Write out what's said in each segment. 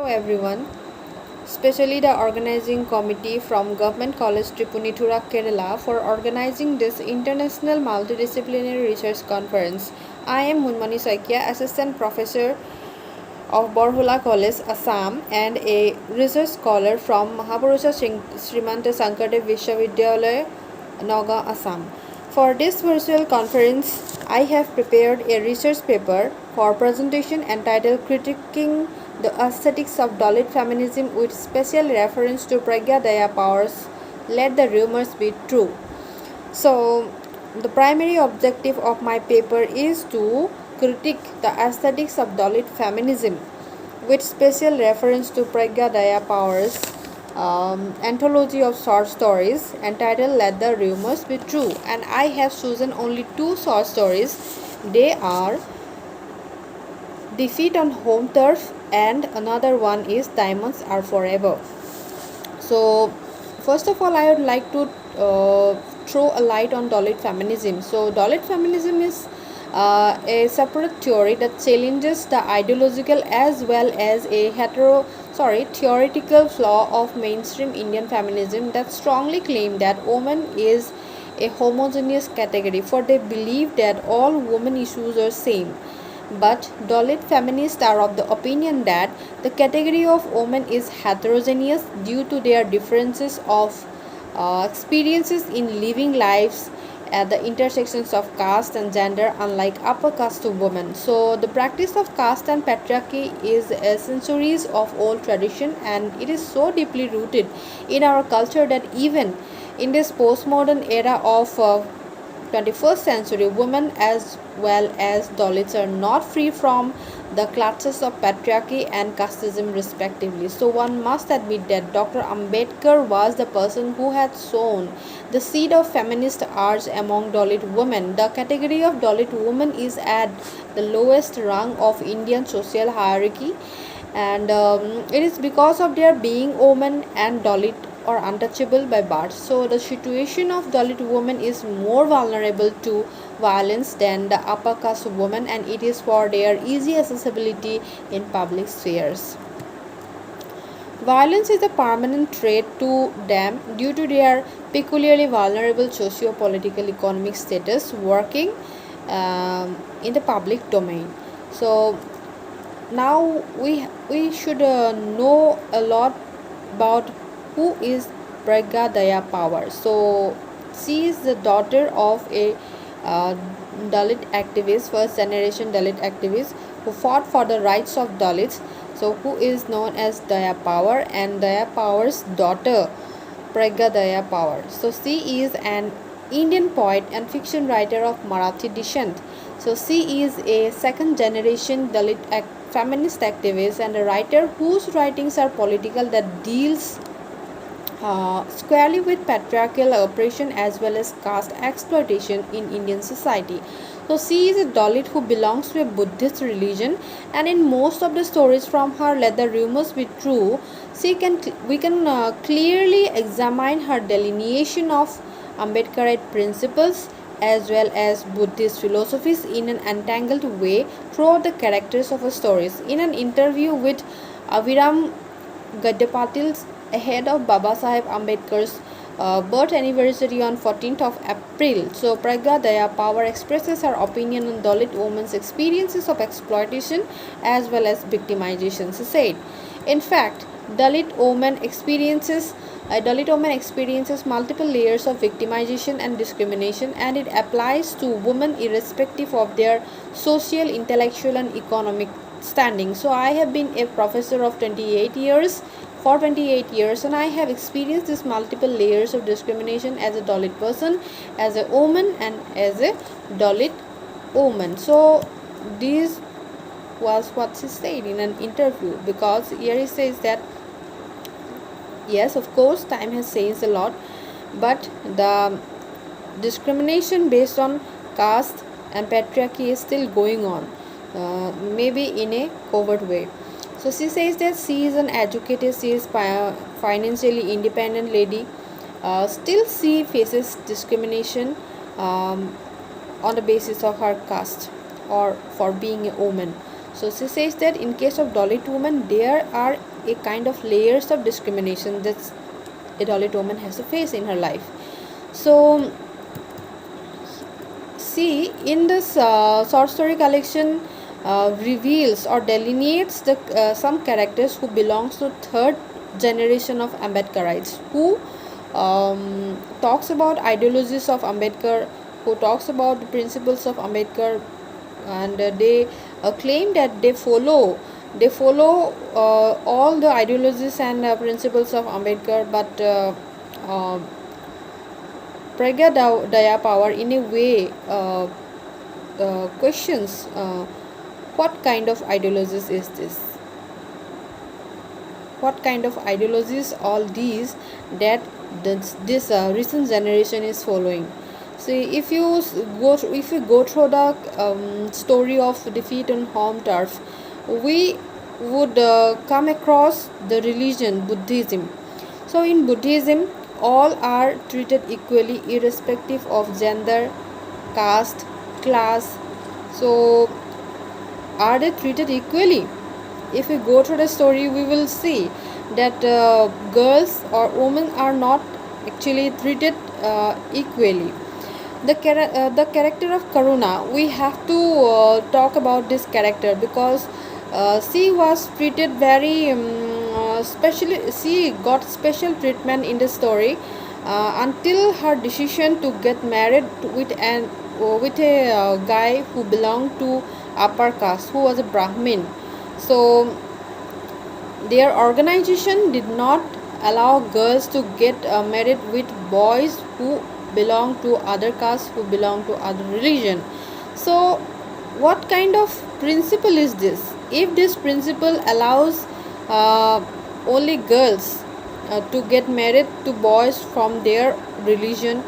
everyone, especially the organizing committee from Government College Tripunithura, Kerala for organizing this international multidisciplinary research conference. I am Munmani Saikia, Assistant Professor of Borhula College, Assam, and a research scholar from Mahaparusha Srimanta Sankardev Vishwavidyalaya, Naga, Assam. For this virtual conference, I have prepared a research paper for presentation entitled Critiquing the Aesthetics of Dalit Feminism with special reference to Pragya Daya Power's Let the Rumors Be True. So, the primary objective of my paper is to critique the aesthetics of Dalit feminism with special reference to Pragya Daya Power's anthology of short stories entitled Let the Rumors Be True. And I have chosen only two short stories. They are Defeat on Home Turf and another one is Diamonds Are Forever. So, first of all, I would like to throw a light on Dalit feminism. So, Dalit feminism is a separate theory that challenges the ideological as well as a theoretical flaw of mainstream Indian feminism that strongly claim that woman is a homogeneous category, for they believe that all women issues are same. But Dalit feminists are of the opinion that the category of women is heterogeneous due to their differences of experiences in living lives at the intersections of caste and gender, unlike upper caste women. So the practice of caste and patriarchy is a centuries of old tradition, and it is so deeply rooted in our culture that even in this postmodern era of 21st century, women as well as Dalits are not free from the clutches of patriarchy and casteism respectively. So one must admit that Dr. Ambedkar was the person who had sown the seed of feminist arts among Dalit women. The category of Dalit women is at the lowest rung of Indian social hierarchy, and it is because of their being women and Dalit or untouchable by birth. So the situation of Dalit women is more vulnerable to violence than the upper caste women, and it is for their easy accessibility in public spheres. Violence is a permanent threat to them due to their peculiarly vulnerable socio-political economic status working in the public domain. So now we should know a lot about who is Pragya Daya Power. So she is the daughter of a Dalit activist, first generation Dalit activist who fought for the rights of Dalits. So who is known as Daya Power, and Daya Power's daughter Pragya Daya Power. So she is an Indian poet and fiction writer of Marathi descent. So she is a second generation Dalit feminist activist and a writer whose writings are political, that deals squarely with patriarchal oppression as well as caste exploitation in Indian society. So she is a Dalit who belongs to a Buddhist religion, and in most of the stories from her Let the Rumors Be True, we can clearly examine her delineation of Ambedkarite principles as well as Buddhist philosophies in an entangled way throughout the characters of her stories. In an interview with Aviram Gaddepatil ahead of Baba Saheb Ambedkar's birth anniversary on 14th of April. So Pragya Daya Power expresses her opinion on Dalit women's experiences of exploitation as well as victimization. She said, in fact, Dalit women experiences multiple layers of victimization and discrimination, and it applies to women irrespective of their social, intellectual, and economic standing. So I have been a professor of 28 years and I have experienced these multiple layers of discrimination as a Dalit person, as a woman, and as a Dalit woman. So this was what she said in an interview, because here he says that yes, of course, time has changed a lot, but the discrimination based on caste and patriarchy is still going on, maybe in a covert way. So she says that she is an educated, she is financially independent lady. Still she faces discrimination on the basis of her caste or for being a woman. So she says that in case of Dalit women, there are a kind of layers of discrimination that a Dalit woman has to face in her life. So see, in this short story collection reveals or delineates the some characters who belongs to third generation of Ambedkarites, who talks about ideologies of Ambedkar, who talks about the principles of Ambedkar, and they claim that they follow all the ideologies and principles of Ambedkar, but uh, Pragya Daya Power in a way questions what kind of ideologies is this? What kind of ideologies all these that this recent generation is following? See, if you go through the story of defeat on home turf, we would come across the religion Buddhism. So in Buddhism, all are treated equally irrespective of gender, caste, class. So are they treated equally? If we go through the story, we will see that girls or women are not actually treated equally. The character of Karuna, we have to talk about this character because she was treated very specially. She got special treatment in the story until her decision to get married with a guy who belonged to upper caste, who was a Brahmin. So their organization did not allow girls to get married with boys who belong to other castes, who belong to other religion. So what kind of principle is this? If this principle allows only girls to get married to boys from their religion,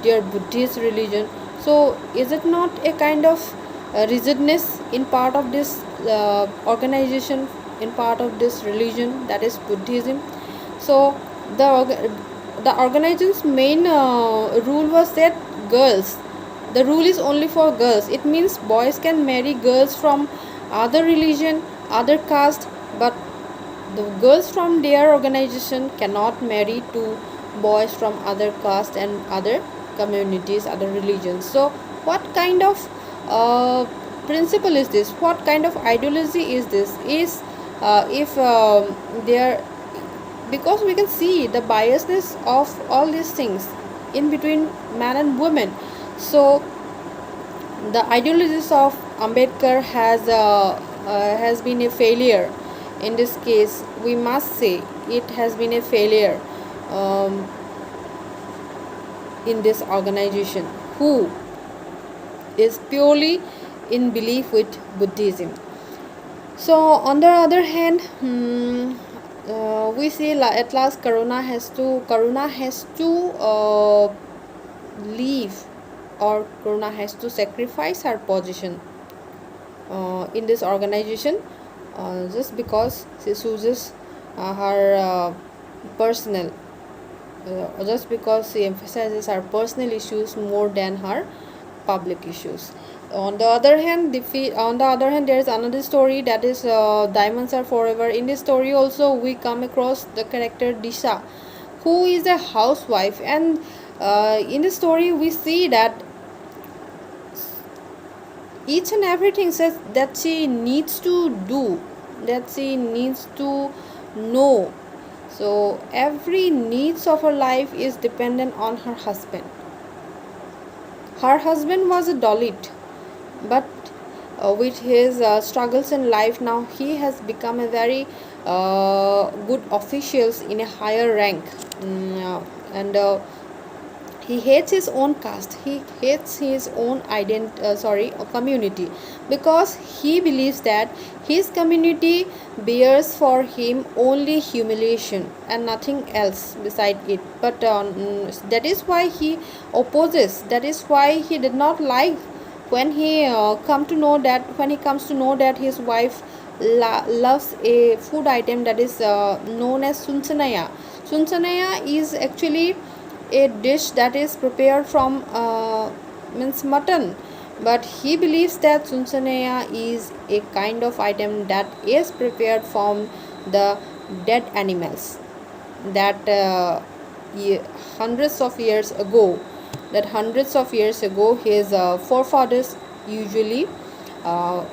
their Buddhist religion, so is it not a kind of rigidness in part of this organization, in part of this religion, that is Buddhism? So the organization's main rule was that girls, the rule is only for girls. It means boys can marry girls from other religion, other caste, but the girls from their organization cannot marry to boys from other caste and other communities, other religions. So what kind of principle is this? What kind of ideology is this? Is if there, because we can see the biasness of all these things in between man and woman. So the ideologies of Ambedkar has been a failure. In this case, we must say it has been a failure um, in this organization, who is purely in belief with Buddhism. So on the other hand, we see at last Karuna has to leave, or Karuna has to sacrifice her position in this organization just because she chooses her personal just because she emphasizes her personal issues more than her public issues. On the other hand, there is another story, that is Diamonds Are Forever. In this story also we come across the character Disha, who is a housewife, and in the story we see that each and everything says that she needs to do, that she needs to know. So every needs of her life is dependent on her husband. Her husband was a Dalit, but with his struggles in life, now he has become a very good officials in a higher rank. And he hates his own caste, he hates his own community, because he believes that his community bears for him only humiliation and nothing else beside it. But that is why he opposes, that is why he did not like when he comes to know that his wife loves a food item that is known as sunsanaya. Sunsanaya is actually a dish that is prepared from means mutton, but he believes that Sunsanaya is a kind of item that is prepared from the dead animals, that hundreds of years ago, his forefathers usually uh,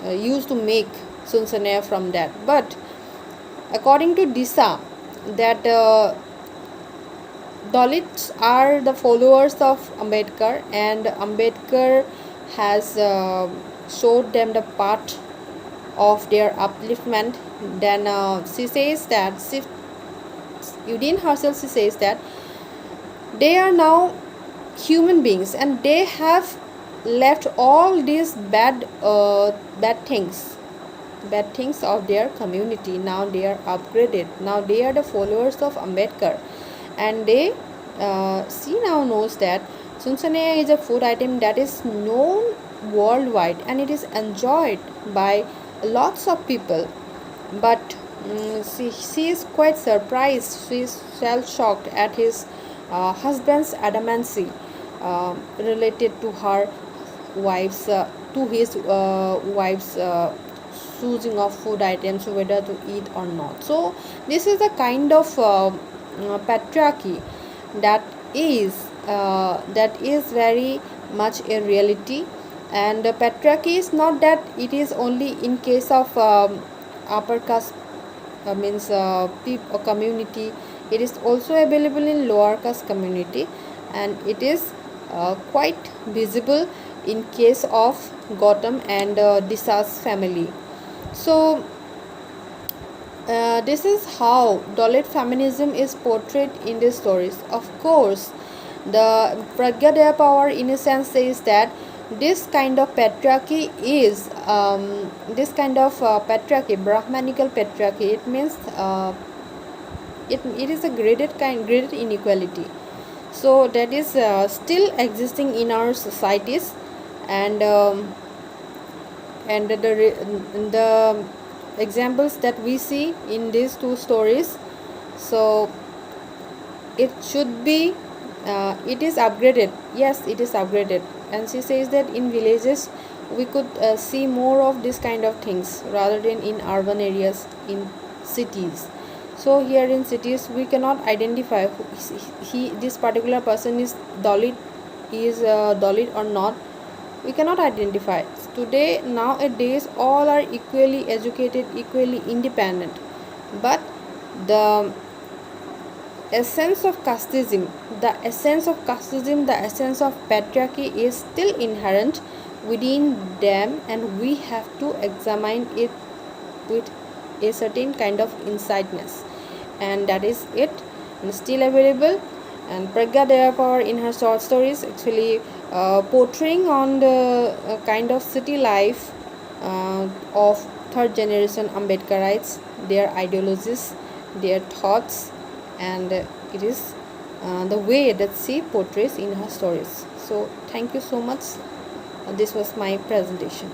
used to make Sunsanaya from that. But according to Disa, that Dalits are the followers of Ambedkar, and Ambedkar has showed them the path of their upliftment. Then she says that Udin herself, she says that they are now human beings and they have left all these bad things of their community. Now they are upgraded, now they are the followers of Ambedkar, and they she now knows that Sunsanaya is a food item that is known worldwide and it is enjoyed by lots of people. But she is quite surprised, she is shell-shocked at his husband's adamancy related to her wife's to his wife's choosing of food items, whether to eat or not. So this is a kind of patriarchy that is very much a reality. And patriarchy is not that it is only in case of upper caste, means community. It is also available in lower caste community, and it is quite visible in case of Gautam and Disa's family. So this is how Dalit feminism is portrayed in these stories. Of course, the Pragyadaya power in a sense says that this kind of patriarchy is patriarchy, Brahmanical patriarchy. It means it is a graded inequality. So that is still existing in our societies, and the examples that we see in these two stories. So it should be it is upgraded. Yes, it is upgraded. And she says that in villages we could see more of this kind of things rather than in urban areas, in cities. So here in cities we cannot identify this particular person is Dalit, Dalit or not. We cannot identify. Today, nowadays, all are equally educated, equally independent, but the essence of casteism, the essence of patriarchy is still inherent within them, and we have to examine it with a certain kind of insightness. And that is it, and still available. And Pragya Devapower in her short stories actually portraying on the kind of city life of third generation Ambedkarites, their ideologies, their thoughts, and it is the way that she portrays in her stories. So thank you so much. This was my presentation.